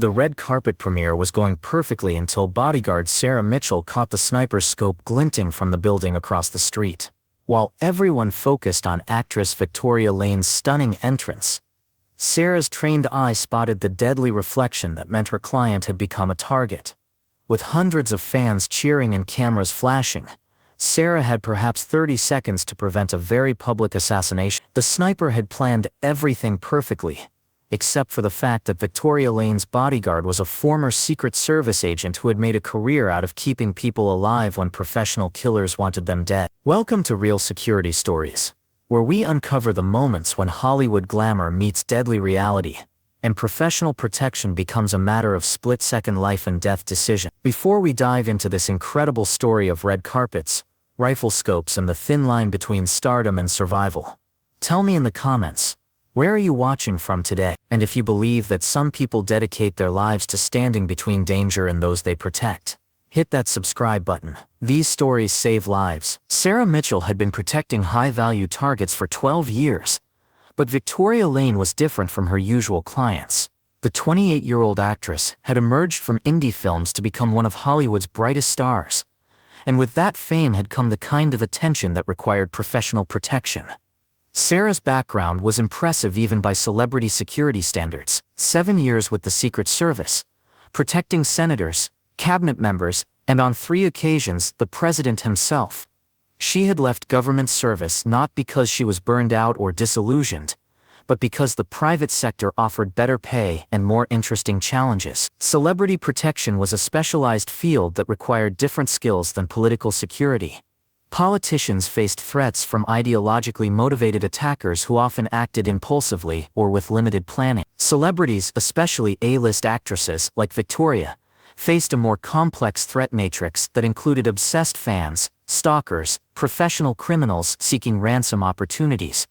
The red carpet premiere was going perfectly until bodyguard Sarah Mitchell caught the sniper's scope glinting from the building across the street. While everyone focused on actress Victoria Lane's stunning entrance, Sarah's trained eye spotted the deadly reflection that meant her client had become a target. With hundreds of fans cheering and cameras flashing, Sarah had perhaps 30 seconds to prevent a very public assassination. The sniper had planned everything perfectly, except for the fact that Victoria Lane's bodyguard was a former Secret Service agent who had made a career out of keeping people alive when professional killers wanted them dead. Welcome to Real Security Stories, where we uncover the moments when Hollywood glamour meets deadly reality, and professional protection becomes a matter of split-second life and death decision. Before we dive into this incredible story of red carpets, rifle scopes, and the thin line between stardom and survival, tell me in the comments, where are you watching from today? And if you believe that some people dedicate their lives to standing between danger and those they protect, hit that subscribe button. These stories save lives. Sarah Mitchell had been protecting high-value targets for 12 years, but Victoria Lane was different from her usual clients. The 28-year-old actress had emerged from indie films to become one of Hollywood's brightest stars, and with that fame had come the kind of attention that required professional protection. Sarah's background was impressive even by celebrity security standards. 7 years with the Secret Service, protecting senators, cabinet members, and on 3 occasions, the president himself. She had left government service not because she was burned out or disillusioned, but because the private sector offered better pay and more interesting challenges. Celebrity protection was a specialized field that required different skills than political security. Politicians faced threats from ideologically motivated attackers who often acted impulsively or with limited planning. Celebrities, especially A-list actresses like Victoria, faced a more complex threat matrix that included obsessed fans, stalkers, professional criminals seeking ransom opportunities,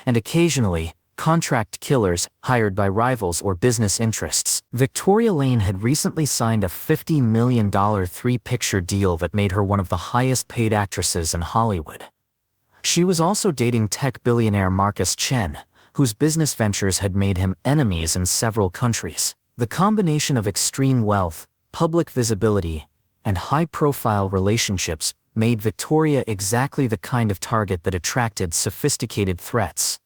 and occasionally, contract killers hired by rivals or business interests. Victoria Lane had recently signed a $50 million 3-picture deal that made her one of the highest-paid actresses in Hollywood. She was also dating tech billionaire Marcus Chen, whose business ventures had made him enemies in several countries. The combination of extreme wealth, public visibility, and high-profile relationships made Victoria exactly the kind of target that attracted sophisticated threats.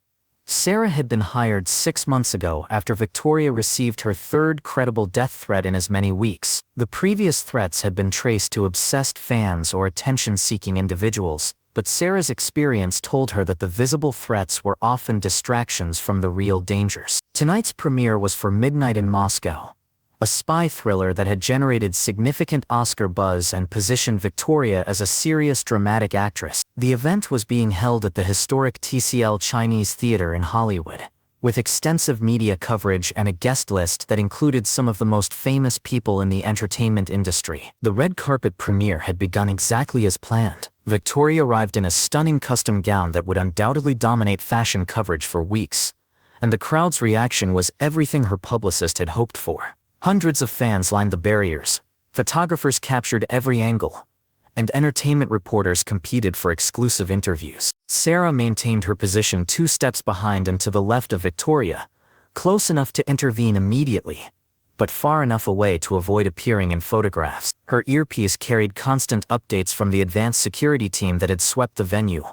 Sarah had been hired 6 months ago after Victoria received her 3rd credible death threat in as many weeks. The previous threats had been traced to obsessed fans or attention-seeking individuals, but Sarah's experience told her that the visible threats were often distractions from the real dangers. Tonight's premiere was for Midnight in Moscow, a spy thriller that had generated significant Oscar buzz and positioned Victoria as a serious dramatic actress. The event was being held at the historic TCL Chinese Theater in Hollywood, with extensive media coverage and a guest list that included some of the most famous people in the entertainment industry. The red carpet premiere had begun exactly as planned. Victoria arrived in a stunning custom gown that would undoubtedly dominate fashion coverage for weeks, and the crowd's reaction was everything her publicist had hoped for. Hundreds of fans lined the barriers, photographers captured every angle, and entertainment reporters competed for exclusive interviews. Sarah maintained her position 2 steps behind and to the left of Victoria, close enough to intervene immediately, but far enough away to avoid appearing in photographs. Her earpiece carried constant updates from the advanced security team that had swept the venue,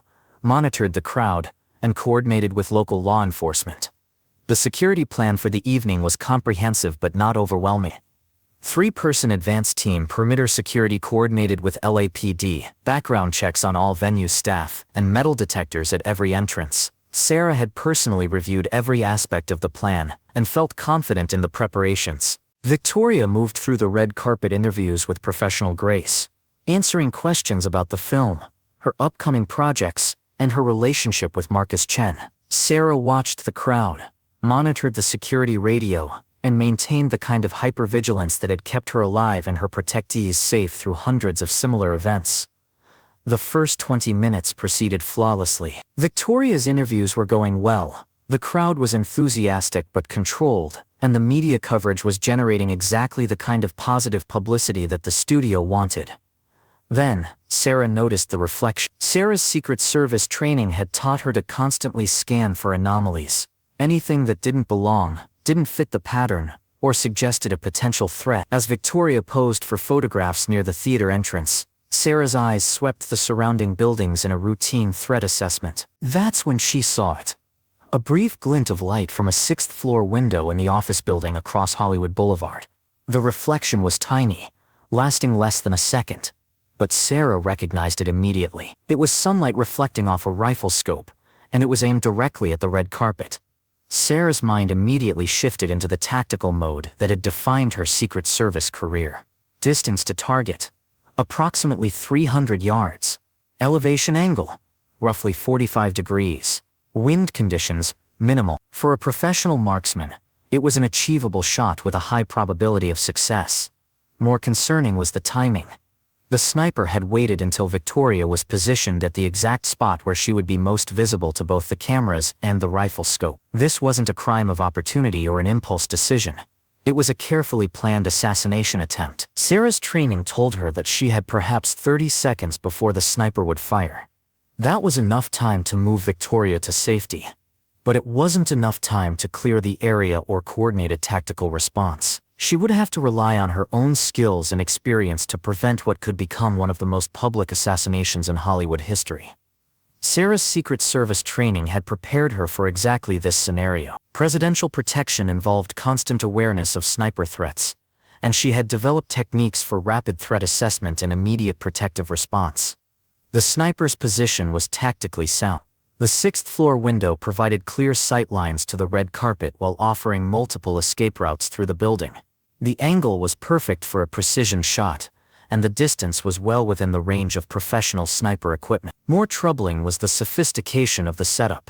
monitored the crowd, and coordinated with local law enforcement. The security plan for the evening was comprehensive but not overwhelming. 3-person advanced team perimeter security coordinated with LAPD, background checks on all venue staff, and metal detectors at every entrance. Sarah had personally reviewed every aspect of the plan and felt confident in the preparations. Victoria moved through the red carpet interviews with professional grace, answering questions about the film, her upcoming projects, and her relationship with Marcus Chen. Sarah watched the crowd, monitored the security radio, and maintained the kind of hypervigilance that had kept her alive and her protectees safe through hundreds of similar events. The first 20 minutes proceeded flawlessly. Victoria's interviews were going well, the crowd was enthusiastic but controlled, and the media coverage was generating exactly the kind of positive publicity that the studio wanted. Then, Sarah noticed the reflection. Sarah's Secret Service training had taught her to constantly scan for anomalies. Anything that didn't belong, didn't fit the pattern, or suggested a potential threat. As Victoria posed for photographs near the theater entrance, Sarah's eyes swept the surrounding buildings in a routine threat assessment. That's when she saw it. A brief glint of light from a sixth-floor window in the office building across Hollywood Boulevard. The reflection was tiny, lasting less than a second, but Sarah recognized it immediately. It was sunlight reflecting off a rifle scope, and it was aimed directly at the red carpet. Sarah's mind immediately shifted into the tactical mode that had defined her Secret Service career. Distance to target: approximately 300 yards. Elevation angle: roughly 45 degrees. Wind conditions: minimal. For a professional marksman, it was an achievable shot with a high probability of success. More concerning was the timing. The sniper had waited until Victoria was positioned at the exact spot where she would be most visible to both the cameras and the rifle scope. This wasn't a crime of opportunity or an impulse decision. It was a carefully planned assassination attempt. Sarah's training told her that she had perhaps 30 seconds before the sniper would fire. That was enough time to move Victoria to safety. But it wasn't enough time to clear the area or coordinate a tactical response. She would have to rely on her own skills and experience to prevent what could become one of the most public assassinations in Hollywood history. Sarah's Secret Service training had prepared her for exactly this scenario. Presidential protection involved constant awareness of sniper threats, and she had developed techniques for rapid threat assessment and immediate protective response. The sniper's position was tactically sound. The sixth-floor window provided clear sight lines to the red carpet while offering multiple escape routes through the building. The angle was perfect for a precision shot, and the distance was well within the range of professional sniper equipment. More troubling was the sophistication of the setup.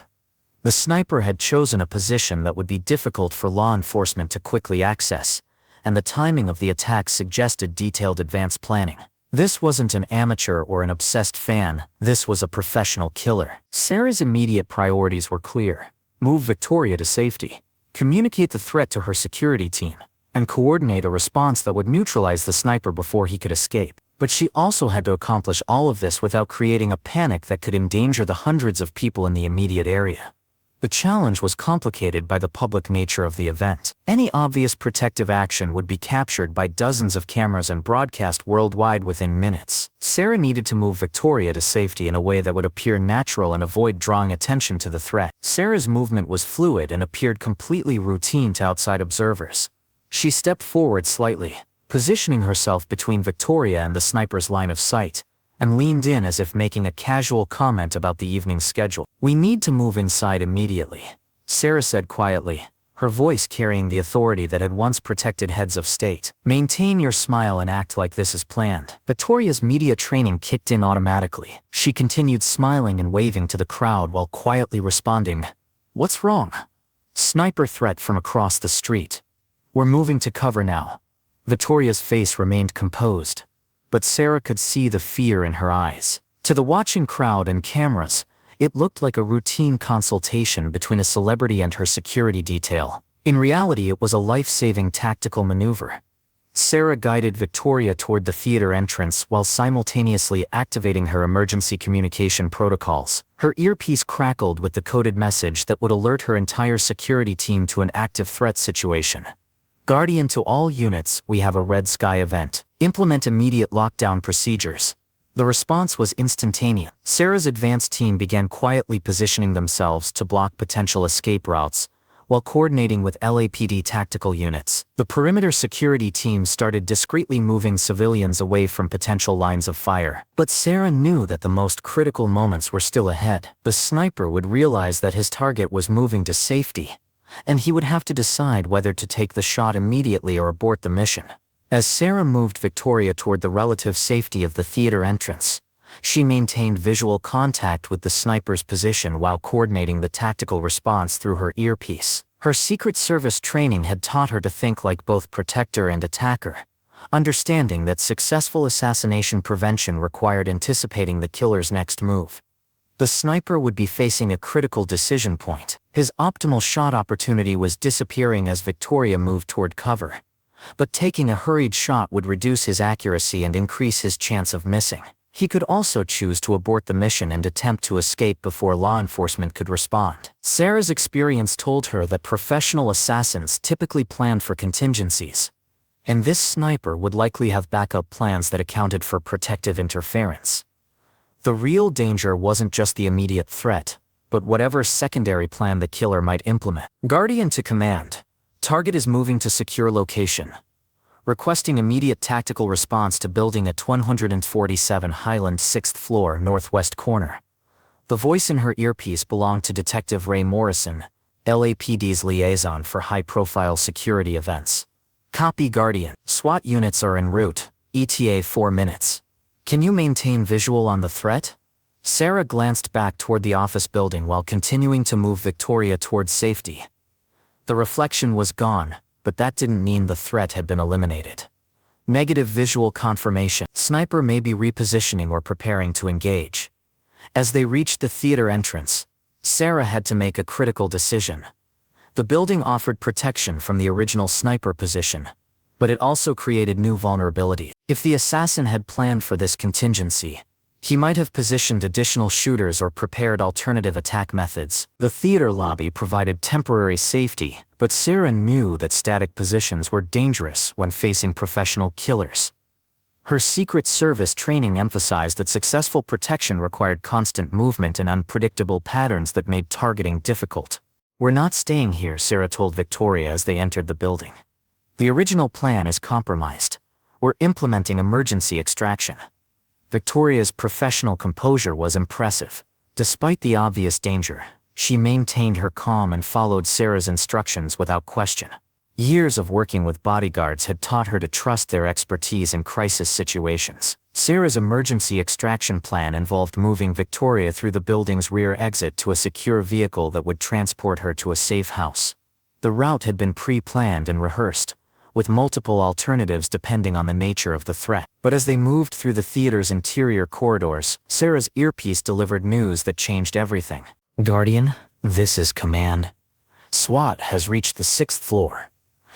The sniper had chosen a position that would be difficult for law enforcement to quickly access, and the timing of the attack suggested detailed advanced planning. This wasn't an amateur or an obsessed fan, this was a professional killer. Sarah's immediate priorities were clear: move Victoria to safety, communicate the threat to her security team, and coordinate a response that would neutralize the sniper before he could escape. But she also had to accomplish all of this without creating a panic that could endanger the hundreds of people in the immediate area. The challenge was complicated by the public nature of the event. Any obvious protective action would be captured by dozens of cameras and broadcast worldwide within minutes. Sarah needed to move Victoria to safety in a way that would appear natural and avoid drawing attention to the threat. Sarah's movement was fluid and appeared completely routine to outside observers. She stepped forward slightly, positioning herself between Victoria and the sniper's line of sight, and leaned in as if making a casual comment about the evening's schedule. "We need to move inside immediately," Sarah said quietly, her voice carrying the authority that had once protected heads of state. "Maintain your smile and act like this is planned." Victoria's media training kicked in automatically. She continued smiling and waving to the crowd while quietly responding, "What's wrong?" "Sniper threat from across the street. We're moving to cover now." Victoria's face remained composed, but Sarah could see the fear in her eyes. To the watching crowd and cameras, it looked like a routine consultation between a celebrity and her security detail. In reality, it was a life-saving tactical maneuver. Sarah guided Victoria toward the theater entrance while simultaneously activating her emergency communication protocols. Her earpiece crackled with the coded message that would alert her entire security team to an active threat situation. "Guardian to all units, we have a red sky event. Implement immediate lockdown procedures." The response was instantaneous. Sarah's advanced team began quietly positioning themselves to block potential escape routes, while coordinating with LAPD tactical units. The perimeter security team started discreetly moving civilians away from potential lines of fire. But Sarah knew that the most critical moments were still ahead. The sniper would realize that his target was moving to safety, and he would have to decide whether to take the shot immediately or abort the mission. As Sarah moved Victoria toward the relative safety of the theater entrance, she maintained visual contact with the sniper's position while coordinating the tactical response through her earpiece. Her Secret Service training had taught her to think like both protector and attacker, understanding that successful assassination prevention required anticipating the killer's next move. The sniper would be facing a critical decision point. His optimal shot opportunity was disappearing as Victoria moved toward cover, but taking a hurried shot would reduce his accuracy and increase his chance of missing. He could also choose to abort the mission and attempt to escape before law enforcement could respond. Sarah's experience told her that professional assassins typically planned for contingencies, and this sniper would likely have backup plans that accounted for protective interference. The real danger wasn't just the immediate threat, but whatever secondary plan the killer might implement. Guardian to command. Target is moving to secure location. Requesting immediate tactical response to building at 147 Highland 6th floor northwest corner. The voice in her earpiece belonged to Detective Ray Morrison, LAPD's liaison for high-profile security events. Copy Guardian. SWAT units are en route, ETA 4 minutes. Can you maintain visual on the threat? Sarah glanced back toward the office building while continuing to move Victoria towards safety. The reflection was gone, but that didn't mean the threat had been eliminated. Negative visual confirmation. Sniper may be repositioning or preparing to engage. As they reached the theater entrance, Sarah had to make a critical decision. The building offered protection from the original sniper position, but it also created new vulnerabilities. If the assassin had planned for this contingency, he might have positioned additional shooters or prepared alternative attack methods. The theater lobby provided temporary safety, but Sarah knew that static positions were dangerous when facing professional killers. Her Secret Service training emphasized that successful protection required constant movement and unpredictable patterns that made targeting difficult. "We're not staying here," Sarah told Victoria as they entered the building. "The original plan is compromised. We're implementing emergency extraction." Victoria's professional composure was impressive. Despite the obvious danger, she maintained her calm and followed Sarah's instructions without question. Years of working with bodyguards had taught her to trust their expertise in crisis situations. Sarah's emergency extraction plan involved moving Victoria through the building's rear exit to a secure vehicle that would transport her to a safe house. The route had been pre-planned and rehearsed, with multiple alternatives depending on the nature of the threat. But as they moved through the theater's interior corridors, Sarah's earpiece delivered news that changed everything. "Guardian, this is command. SWAT has reached the 6th floor.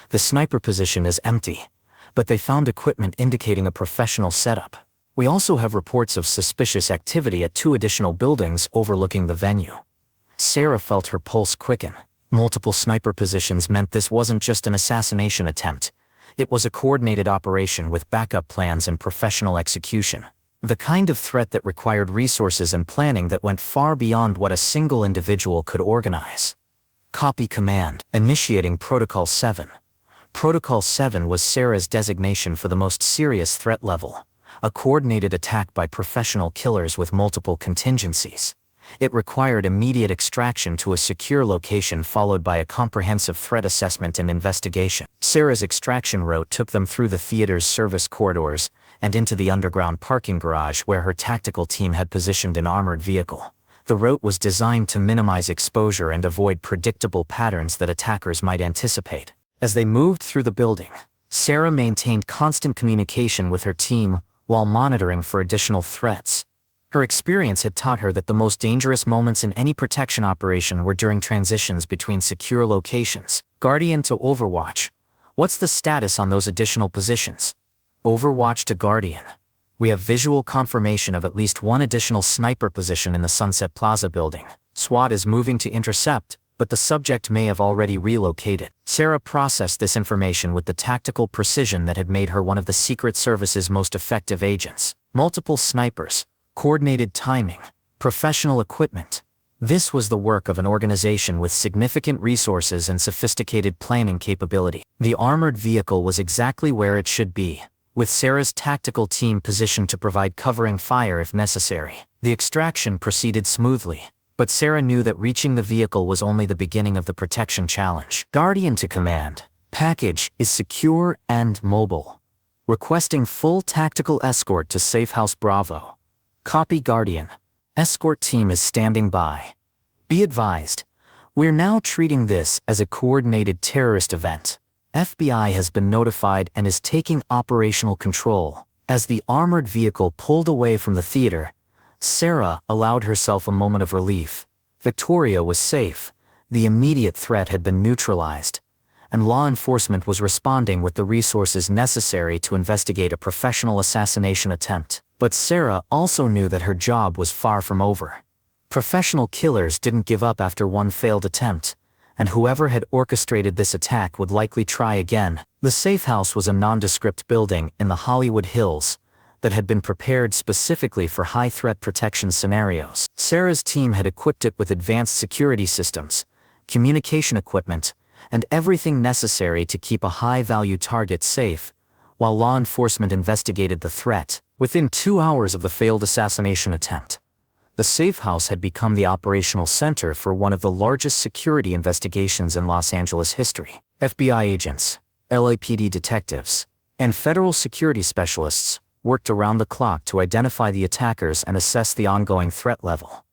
The sniper position is empty, but they found equipment indicating a professional setup. We also have reports of suspicious activity at 2 additional buildings overlooking the venue." Sarah felt her pulse quicken. Multiple sniper positions meant this wasn't just an assassination attempt. It was a coordinated operation with backup plans and professional execution. The kind of threat that required resources and planning that went far beyond what a single individual could organize. Copy command. Initiating Protocol 7. Protocol 7 was Sarah's designation for the most serious threat level, a coordinated attack by professional killers with multiple contingencies. It required immediate extraction to a secure location followed by a comprehensive threat assessment and investigation. Sarah's extraction route took them through the theater's service corridors and into the underground parking garage where her tactical team had positioned an armored vehicle. The route was designed to minimize exposure and avoid predictable patterns that attackers might anticipate. As they moved through the building, Sarah maintained constant communication with her team while monitoring for additional threats. Her experience had taught her that the most dangerous moments in any protection operation were during transitions between secure locations. Guardian to Overwatch. What's the status on those additional positions? Overwatch to Guardian. We have visual confirmation of at least 1 additional sniper position in the Sunset Plaza building. SWAT is moving to intercept, but the subject may have already relocated. Sarah processed this information with the tactical precision that had made her one of the Secret Service's most effective agents. Multiple snipers, coordinated timing, professional equipment. This was the work of an organization with significant resources and sophisticated planning capability. The armored vehicle was exactly where it should be, with Sarah's tactical team positioned to provide covering fire if necessary. The extraction proceeded smoothly, but Sarah knew that reaching the vehicle was only the beginning of the protection challenge. Guardian to command. Package is secure and mobile. Requesting full tactical escort to Safe House Bravo. Copy Guardian. Escort team is standing by. Be advised, we're now treating this as a coordinated terrorist event. FBI has been notified and is taking operational control. As the armored vehicle pulled away from the theater, Sarah allowed herself a moment of relief. Victoria was safe, the immediate threat had been neutralized, and law enforcement was responding with the resources necessary to investigate a professional assassination attempt. But Sarah also knew that her job was far from over. Professional killers didn't give up after one failed attempt, and whoever had orchestrated this attack would likely try again. The safe house was a nondescript building in the Hollywood Hills that had been prepared specifically for high-threat protection scenarios. Sarah's team had equipped it with advanced security systems, communication equipment, and everything necessary to keep a high-value target safe, while law enforcement investigated the threat. Within 2 hours of the failed assassination attempt, the safe house had become the operational center for one of the largest security investigations in Los Angeles history. FBI agents, LAPD detectives, and federal security specialists worked around the clock to identify the attackers and assess the ongoing threat level.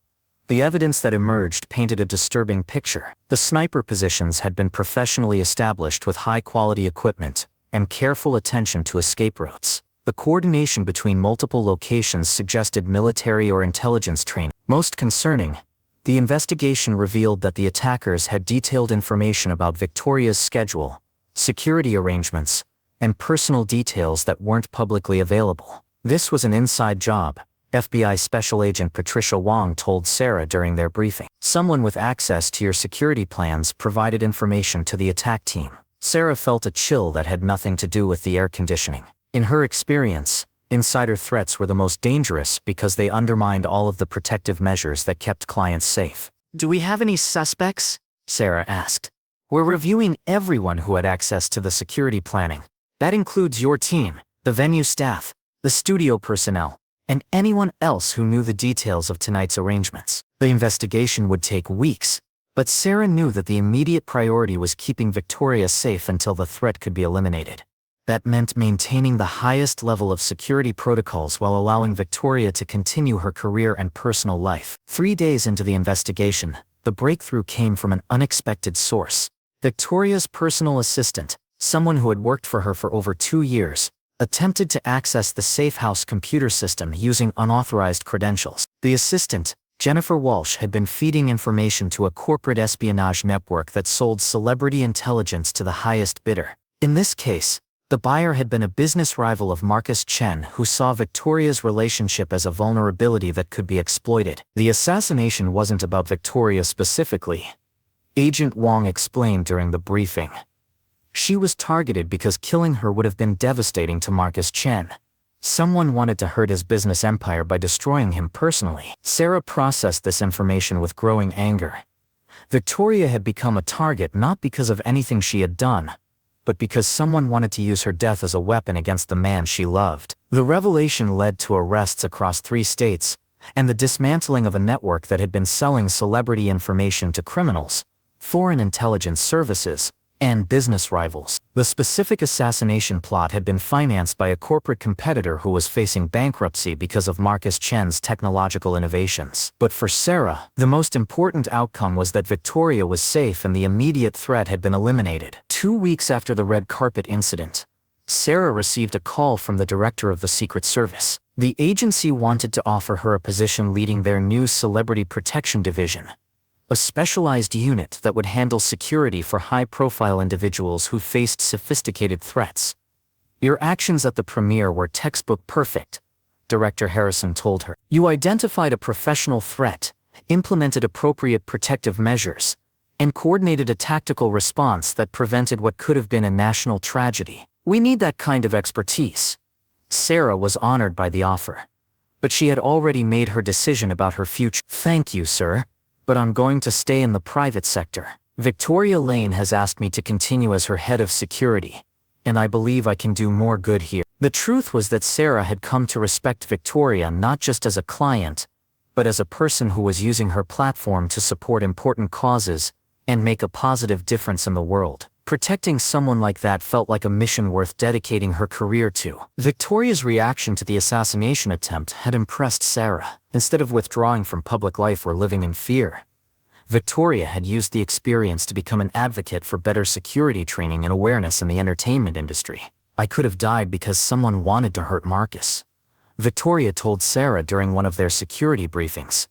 The evidence that emerged painted a disturbing picture. The sniper positions had been professionally established with high-quality equipment and careful attention to escape routes. The coordination between multiple locations suggested military or intelligence training. Most concerning, the investigation revealed that the attackers had detailed information about Victoria's schedule, security arrangements, and personal details that weren't publicly available. This was an inside job, FBI Special Agent Patricia Wong told Sarah during their briefing. Someone with access to your security plans provided information to the attack team. Sarah felt a chill that had nothing to do with the air conditioning. In her experience, insider threats were the most dangerous because they undermined all of the protective measures that kept clients safe. "Do we have any suspects?" Sarah asked. "We're reviewing everyone who had access to the security planning. That includes your team, the venue staff, the studio personnel, and anyone else who knew the details of tonight's arrangements." The investigation would take weeks, but Sarah knew that the immediate priority was keeping Victoria safe until the threat could be eliminated. That meant maintaining the highest level of security protocols while allowing Victoria to continue her career and personal life. 3 days into the investigation, the breakthrough came from an unexpected source. Victoria's personal assistant, someone who had worked for her for over 2 years, attempted to access the safe house computer system using unauthorized credentials. The assistant, Jennifer Walsh, had been feeding information to a corporate espionage network that sold celebrity intelligence to the highest bidder. In this case, the buyer had been a business rival of Marcus Chen, who saw Victoria's relationship as a vulnerability that could be exploited. The assassination wasn't about Victoria specifically, Agent Wong explained during the briefing. She was targeted because killing her would have been devastating to Marcus Chen. Someone wanted to hurt his business empire by destroying him personally. Sarah processed this information with growing anger. Victoria had become a target not because of anything she had done, but because someone wanted to use her death as a weapon against the man she loved. The revelation led to arrests across 3 states, and the dismantling of a network that had been selling celebrity information to criminals, foreign intelligence services, and business rivals. The specific assassination plot had been financed by a corporate competitor who was facing bankruptcy because of Marcus Chen's technological innovations. But for Sarah, the most important outcome was that Victoria was safe and the immediate threat had been eliminated. 2 weeks after the red carpet incident, Sarah received a call from the director of the Secret Service. The agency wanted to offer her a position leading their new celebrity protection division, a specialized unit that would handle security for high-profile individuals who faced sophisticated threats. "Your actions at the premiere were textbook perfect," Director Harrison told her. "You identified a professional threat, implemented appropriate protective measures, and coordinated a tactical response that prevented what could have been a national tragedy. We need that kind of expertise." Sarah was honored by the offer, but she had already made her decision about her future. "Thank you, sir, but I'm going to stay in the private sector. Victoria Lane has asked me to continue as her head of security, and I believe I can do more good here." The truth was that Sarah had come to respect Victoria not just as a client, but as a person who was using her platform to support important causes and make a positive difference in the world. Protecting someone like that felt like a mission worth dedicating her career to. Victoria's reaction to the assassination attempt had impressed Sarah. Instead of withdrawing from public life or living in fear, Victoria had used the experience to become an advocate for better security training and awareness in the entertainment industry. "I could have died because someone wanted to hurt Marcus," Victoria told Sarah during one of their security briefings.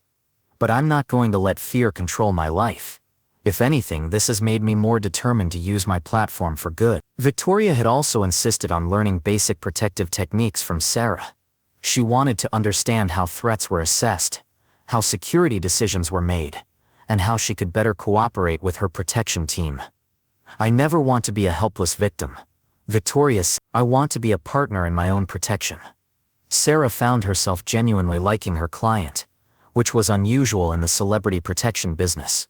"But I'm not going to let fear control my life. If anything, this has made me more determined to use my platform for good." Victoria had also insisted on learning basic protective techniques from Sarah. She wanted to understand how threats were assessed, how security decisions were made, and how she could better cooperate with her protection team. "I never want to be a helpless victim," Victoria said. "I want to be a partner in my own protection." Sarah found herself genuinely liking her client, which was unusual in the celebrity protection business.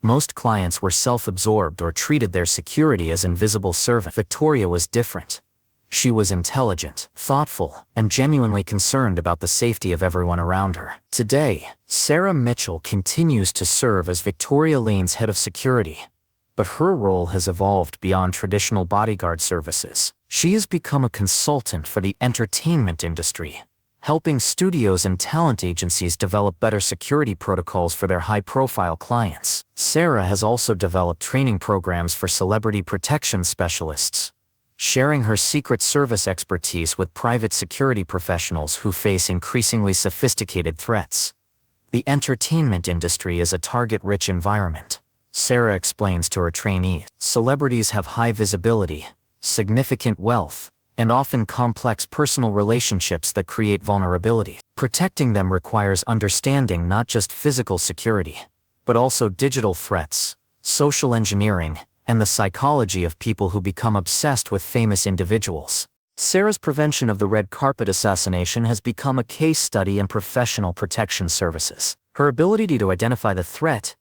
Most clients were self-absorbed or treated their security as invisible servants. Victoria was different. She was intelligent, thoughtful, and genuinely concerned about the safety of everyone around her. Today, Sarah Mitchell continues to serve as Victoria Lane's head of security, but her role has evolved beyond traditional bodyguard services. She has become a consultant for the entertainment industry, helping studios and talent agencies develop better security protocols for their high-profile clients. Sarah has also developed training programs for celebrity protection specialists, sharing her Secret Service expertise with private security professionals who face increasingly sophisticated threats. "The entertainment industry is a target-rich environment," Sarah explains to her trainees. "Celebrities have high visibility, significant wealth, and often complex personal relationships that create vulnerability. Protecting them requires understanding not just physical security, but also digital threats, social engineering, and the psychology of people who become obsessed with famous individuals." Sarah's prevention of the red carpet assassination has become a case study in professional protection services. Her ability to identify the threat,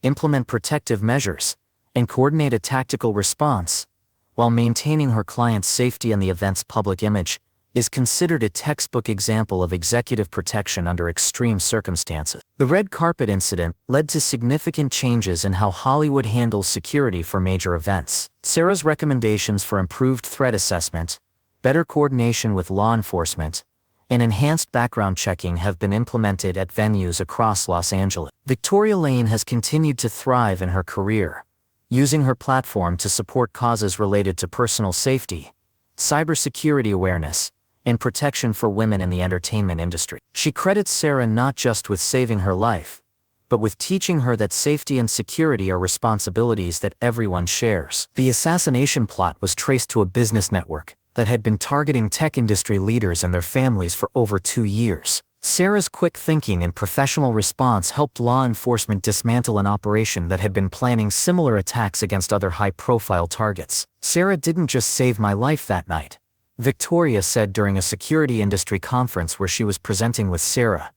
implement protective measures, and coordinate a tactical response, while maintaining her client's safety and the event's public image, is considered a textbook example of executive protection under extreme circumstances. The red carpet incident led to significant changes in how Hollywood handles security for major events. Sarah's recommendations for improved threat assessment, better coordination with law enforcement, and enhanced background checking have been implemented at venues across Los Angeles. Victoria Lane has continued to thrive in her career, using her platform to support causes related to personal safety, cybersecurity awareness, and protection for women in the entertainment industry. She credits Sarah not just with saving her life, but with teaching her that safety and security are responsibilities that everyone shares. The assassination plot was traced to a business network that had been targeting tech industry leaders and their families for over 2 years. Sarah's quick thinking and professional response helped law enforcement dismantle an operation that had been planning similar attacks against other high-profile targets. "Sarah didn't just save my life that night," Victoria said during a security industry conference where she was presenting with Sarah.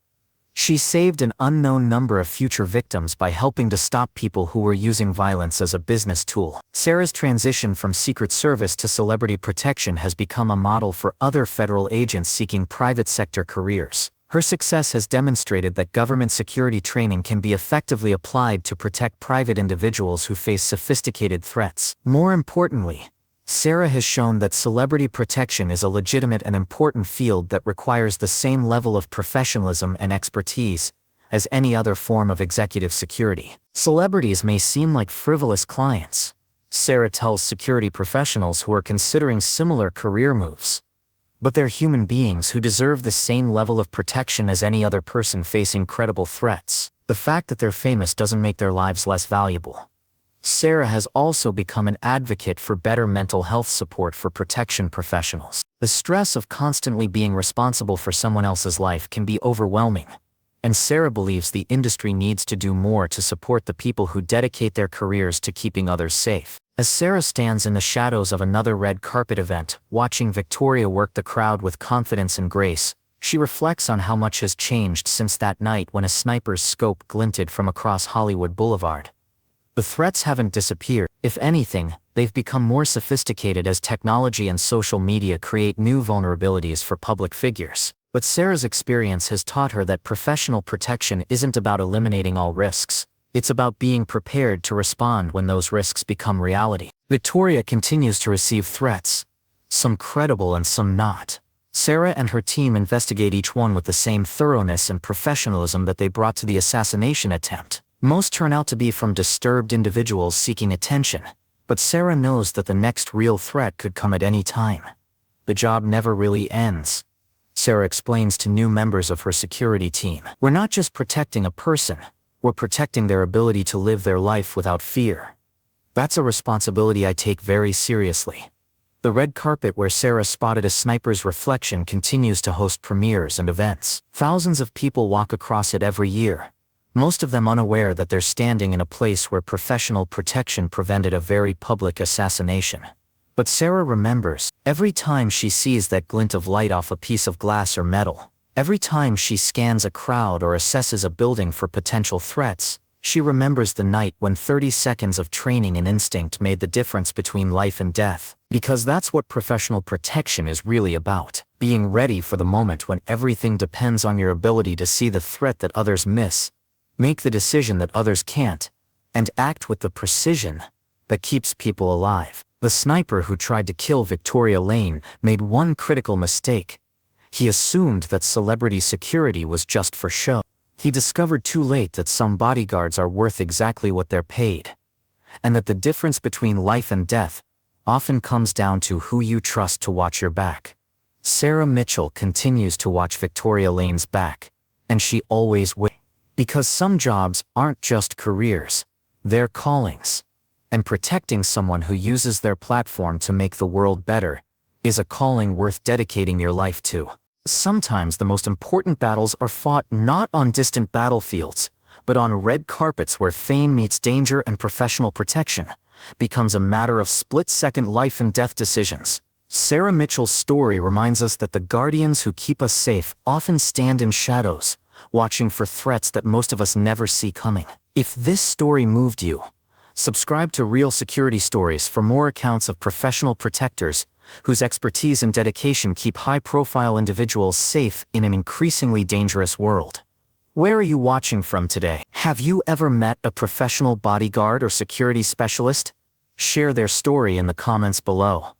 "She saved an unknown number of future victims by helping to stop people who were using violence as a business tool." Sarah's transition from Secret Service to celebrity protection has become a model for other federal agents seeking private sector careers. Her success has demonstrated that government security training can be effectively applied to protect private individuals who face sophisticated threats. More importantly, Sarah has shown that celebrity protection is a legitimate and important field that requires the same level of professionalism and expertise as any other form of executive security. "Celebrities may seem like frivolous clients," Sarah tells security professionals who are considering similar career moves, "but they're human beings who deserve the same level of protection as any other person facing credible threats. The fact that they're famous doesn't make their lives less valuable." Sarah has also become an advocate for better mental health support for protection professionals. The stress of constantly being responsible for someone else's life can be overwhelming, and Sarah believes the industry needs to do more to support the people who dedicate their careers to keeping others safe. As Sarah stands in the shadows of another red carpet event, watching Victoria work the crowd with confidence and grace, she reflects on how much has changed since that night when a sniper's scope glinted from across Hollywood Boulevard. The threats haven't disappeared. If anything, they've become more sophisticated as technology and social media create new vulnerabilities for public figures. But Sarah's experience has taught her that professional protection isn't about eliminating all risks. It's about being prepared to respond when those risks become reality. Victoria continues to receive threats, some credible and some not. Sarah and her team investigate each one with the same thoroughness and professionalism that they brought to the assassination attempt. Most turn out to be from disturbed individuals seeking attention, but Sarah knows that the next real threat could come at any time. The job never really ends, Sarah explains to new members of her security team. "We're not just protecting a person, we're protecting their ability to live their life without fear. That's a responsibility I take very seriously." The red carpet where Sarah spotted a sniper's reflection continues to host premieres and events. Thousands of people walk across it every year, most of them unaware that they're standing in a place where professional protection prevented a very public assassination. But Sarah remembers, every time she sees that glint of light off a piece of glass or metal, every time she scans a crowd or assesses a building for potential threats, she remembers the night when 30 seconds of training and instinct made the difference between life and death. Because that's what professional protection is really about. Being ready for the moment when everything depends on your ability to see the threat that others miss, make the decision that others can't, and act with the precision that keeps people alive. The sniper who tried to kill Victoria Lane made one critical mistake. He assumed that celebrity security was just for show. He discovered too late that some bodyguards are worth exactly what they're paid, and that the difference between life and death often comes down to who you trust to watch your back. Sarah Mitchell continues to watch Victoria Lane's back, and she always will. Because some jobs aren't just careers, they're callings. And protecting someone who uses their platform to make the world better is a calling worth dedicating your life to. Sometimes the most important battles are fought not on distant battlefields, but on red carpets where fame meets danger and professional protection becomes a matter of split-second life and death decisions. Sarah Mitchell's story reminds us that the guardians who keep us safe often stand in shadows, watching for threats that most of us never see coming. If this story moved you, subscribe to Real Security Stories for more accounts of professional protectors whose expertise and dedication keep high-profile individuals safe in an increasingly dangerous world. Where are you watching from today? Have you ever met a professional bodyguard or security specialist? Share their story in the comments below.